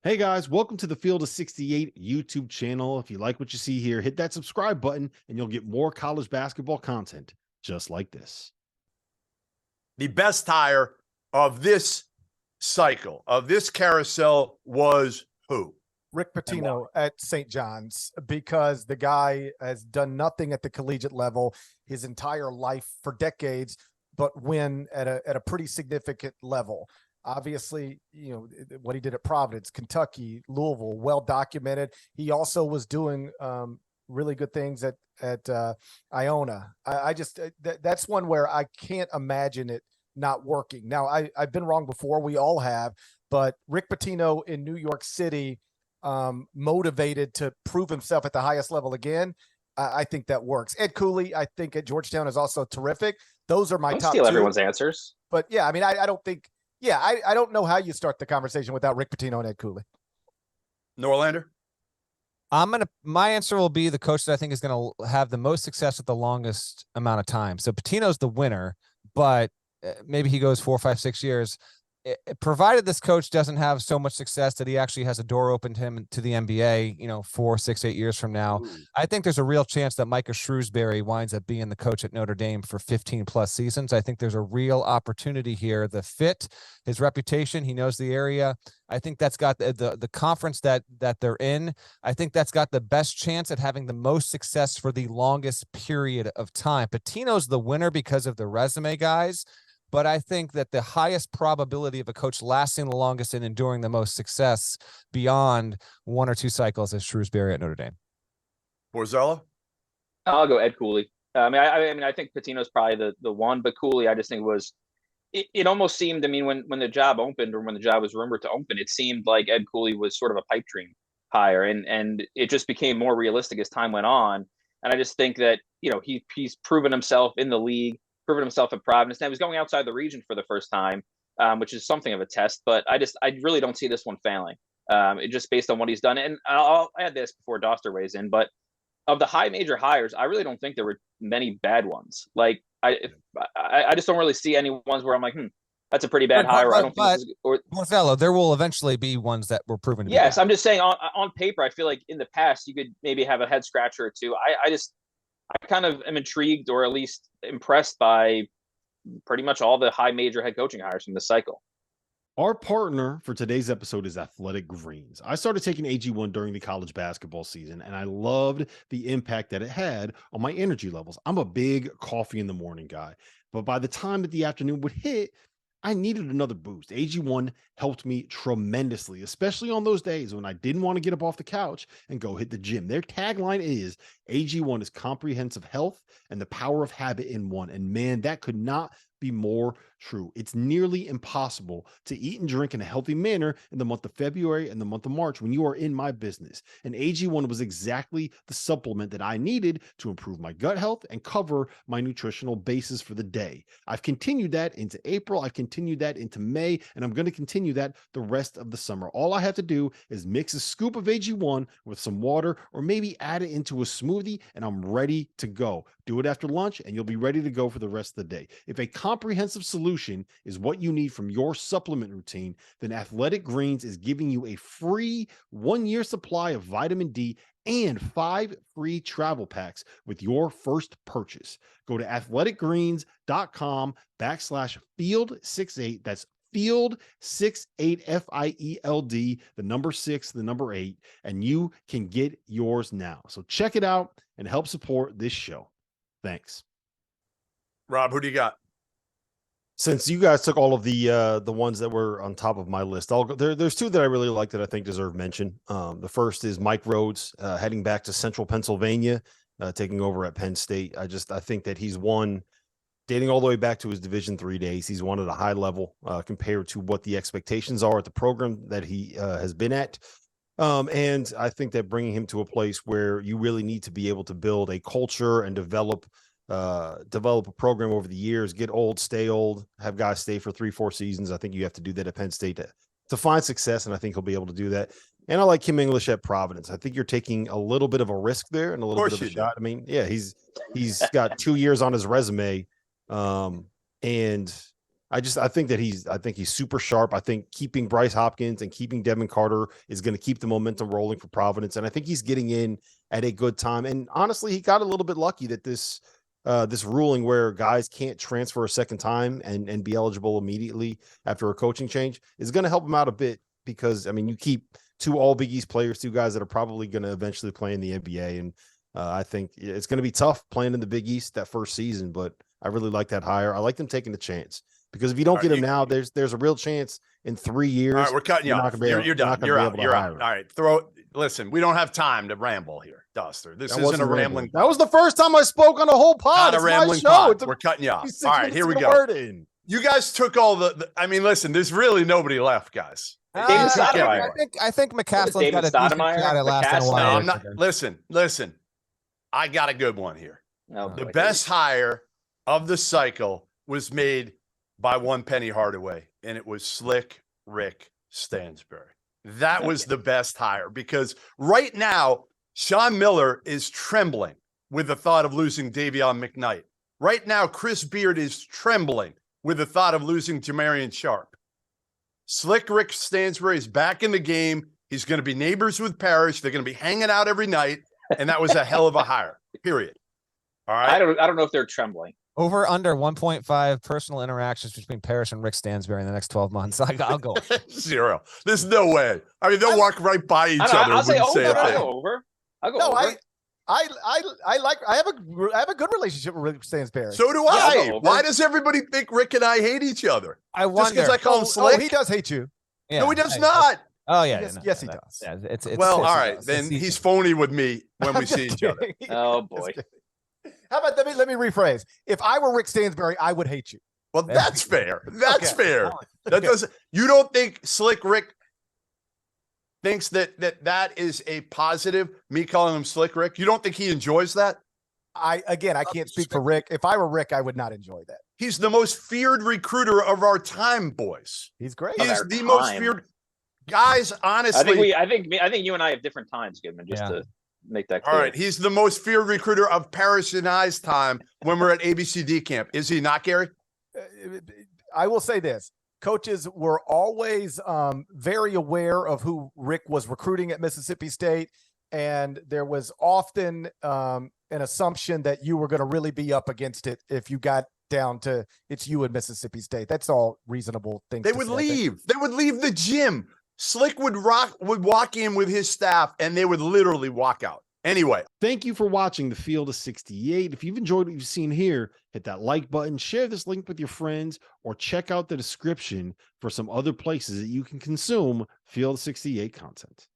Hey guys, welcome to the Field of 68 YouTube channel. If you like what you see here, hit that subscribe button and you'll get more college basketball content just like this. The best hire of this cycle, of this carousel, was who? Rick Pitino at St. John's, because the guy has done nothing at the collegiate level his entire life for decades, but win at a pretty significant level. Obviously, you know, what he did at Providence, Kentucky, Louisville, well documented. He also was doing really good things at Iona. That's one where I can't imagine it not working. Now, I've been wrong before. We all have, but Rick Pitino in New York City, motivated to prove himself at the highest level again. I think that works. Ed Cooley, I think at Georgetown is also terrific. Those are my Don't top steal two. everyone's answers. But yeah, I mean, I don't think. Yeah, I don't know how you start the conversation without Rick Pitino and Ed Cooley. Norlander? My answer will be the coach that I think is going to have the most success at the longest amount of time. So Pitino's the winner, but maybe he goes 4, 5, 6 years. Provided this coach doesn't have so much success that he actually has a door open to him to the NBA, 4, 6, 8 years from now. Ooh. I think there's a real chance that Micah Shrewsbury winds up being the coach at Notre Dame for 15 plus seasons. I think there's a real opportunity here. The fit, his reputation, he knows the area. I think that's got the conference that they're in. I think that's got the best chance at having the most success for the longest period of time. Pitino's the winner because of the resume, guys. But I think that the highest probability of a coach lasting the longest and enduring the most success beyond 1 or 2 cycles is Shrewsbury at Notre Dame. Borzello? I'll go Ed Cooley. I think Pitino's probably the one, but Cooley, I just think it almost seemed, when the job opened, or when the job was rumored to open, it seemed like Ed Cooley was sort of a pipe dream hire, and it just became more realistic as time went on. And I just think that, he's proven himself in the league, proven himself at Providence. Now, he was going outside the region for the first time, which is something of a test, but I really don't see this one failing. Just based on what he's done. And I'll add this before Dauster weighs in, but of the high major hires, I really don't think there were many bad ones. Like I just don't really see any ones where I'm like, that's a pretty bad hire. I don't think this is, or Borzello, there will eventually be ones that were proven to be yes, bad. I'm just saying on paper, I feel like in the past you could maybe have a head scratcher or two. I kind of am intrigued, or at least impressed, by pretty much all the high major head coaching hires from this cycle. Our partner for today's episode is Athletic Greens. I started taking AG1 during the college basketball season, and I loved the impact that it had on my energy levels. I'm a big coffee in the morning guy, but by the time that the afternoon would hit, I needed another boost. AG1 helped me tremendously, especially on those days when I didn't want to get up off the couch and go hit the gym. Their tagline is AG1 is comprehensive health and the power of habit in one. And man, that could not be more true. It's nearly impossible to eat and drink in a healthy manner in the month of February and the month of March when you are in my business. And AG1 was exactly the supplement that I needed to improve my gut health and cover my nutritional basis for the day. I've continued that into April. I've continued that into May, and I'm going to continue that the rest of the summer. All I have to do is mix a scoop of AG1 with some water, or maybe add it into a smoothie, and I'm ready to go. Do it after lunch, and you'll be ready to go for the rest of the day. If a comprehensive solution is what you need from your supplement routine, then Athletic Greens is giving you a free 1-year supply of vitamin D and 5 free travel packs with your first purchase. Go to athleticgreens.com/field68. That's field 68 FIELD, the number 6, the number 8, and you can get yours now. So check it out and help support this show. Thanks. Rob, who do you got? Since you guys took all of the ones that were on top of my list, I'll go there's 2 that I really like that I think deserve mention. The first is Mike Rhodes, heading back to Central Pennsylvania, taking over at Penn State. I think that he's won, dating all the way back to his Division III days. He's won at a high level compared to what the expectations are at the program that he has been at. And I think that bringing him to a place where you really need to be able to build a culture and develop a program over the years, get old, stay old, have guys stay for 3-4 seasons. I think you have to do that at Penn State to find success, and I think he'll be able to do that. And I like Kim English at Providence. I think you're taking a little bit of a risk there and a little bit of a shot. I mean, yeah, he's got 2 years on his resume. And I think he's super sharp. I think keeping Bryce Hopkins and keeping Devin Carter is going to keep the momentum rolling for Providence. And I think he's getting in at a good time. And honestly, he got a little bit lucky that this ruling where guys can't transfer a second time and be eligible immediately after a coaching change is going to help him out a bit, because I mean, you keep two all Big East players, two guys that are probably going to eventually play in the NBA. And I think it's going to be tough playing in the Big East that first season, but I really like that hire. I like them taking the chance, because if you don't get him now, there's a real chance in 3 years. All right, we're cutting you off. You're done. You're out. You're out. All right, listen, we don't have time to ramble here, Dauster. This isn't a rambling. That was the first time I spoke on a whole pod. Not a rambling pod. We're cutting you off. All right, here we go. You guys took all I mean, listen, there's really nobody left, guys. I think McCaslin's got a decent shot at lasting a while. No, I'm not. Listen. I got a good one here. The best hire of the cycle was made by one Penny Hardaway, and it was Slick Rick Stansbury. That was the best hire, because right now, Sean Miller is trembling with the thought of losing Davion McKnight. Right now, Chris Beard is trembling with the thought of losing Jamarian Sharp. Slick Rick Stansbury is back in the game. He's going to be neighbors with Parrish. They're going to be hanging out every night, and that was a hell of a hire, period. All right? I don't know if they're trembling. Over under 1.5 personal interactions between Parrish and Rick Stansbury in the next 12 months. I'll go 0. There's no way. I mean, they'll walk right by each other. I'll say over. I'll go over. I'll go over. I have a good relationship with Rick Stansbury. So do I. Why does everybody think Rick and I hate each other? I wonder. Just because I call him Slick? He does hate you. Yeah, no, he does not. Oh yeah. Yes, he does. Yeah, it's well, all right. Then he's phony with me when we see each other. Oh boy. How about let me rephrase? If I were Rick Stansbury, I would hate you. Well, that's fair. That's fair. That doesn't. You don't think Slick Rick thinks that is a positive? Me calling him Slick Rick. You don't think he enjoys that? I can't speak for Rick. If I were Rick, I would not enjoy that. He's the most feared recruiter of our time, boys. He's great. He's the most feared. Guys, honestly, I think you and I have different times, Goodman. Just to make that clear. All right, he's the most feared recruiter of Parrish and I's time when we're at ABCD camp. Is he not, Gary? I will say this. Coaches were always very aware of who Rick was recruiting at Mississippi State, and there was often an assumption that you were going to really be up against it if you got down to it's you and Mississippi State. That's all reasonable things. They would leave. They would leave the gym. Slick would walk in with his staff, and they would literally walk out. Anyway, thank you for watching the Field of 68. If you've enjoyed what you've seen here, hit that like button, share this link with your friends, or check out the description for some other places that you can consume Field of 68 content.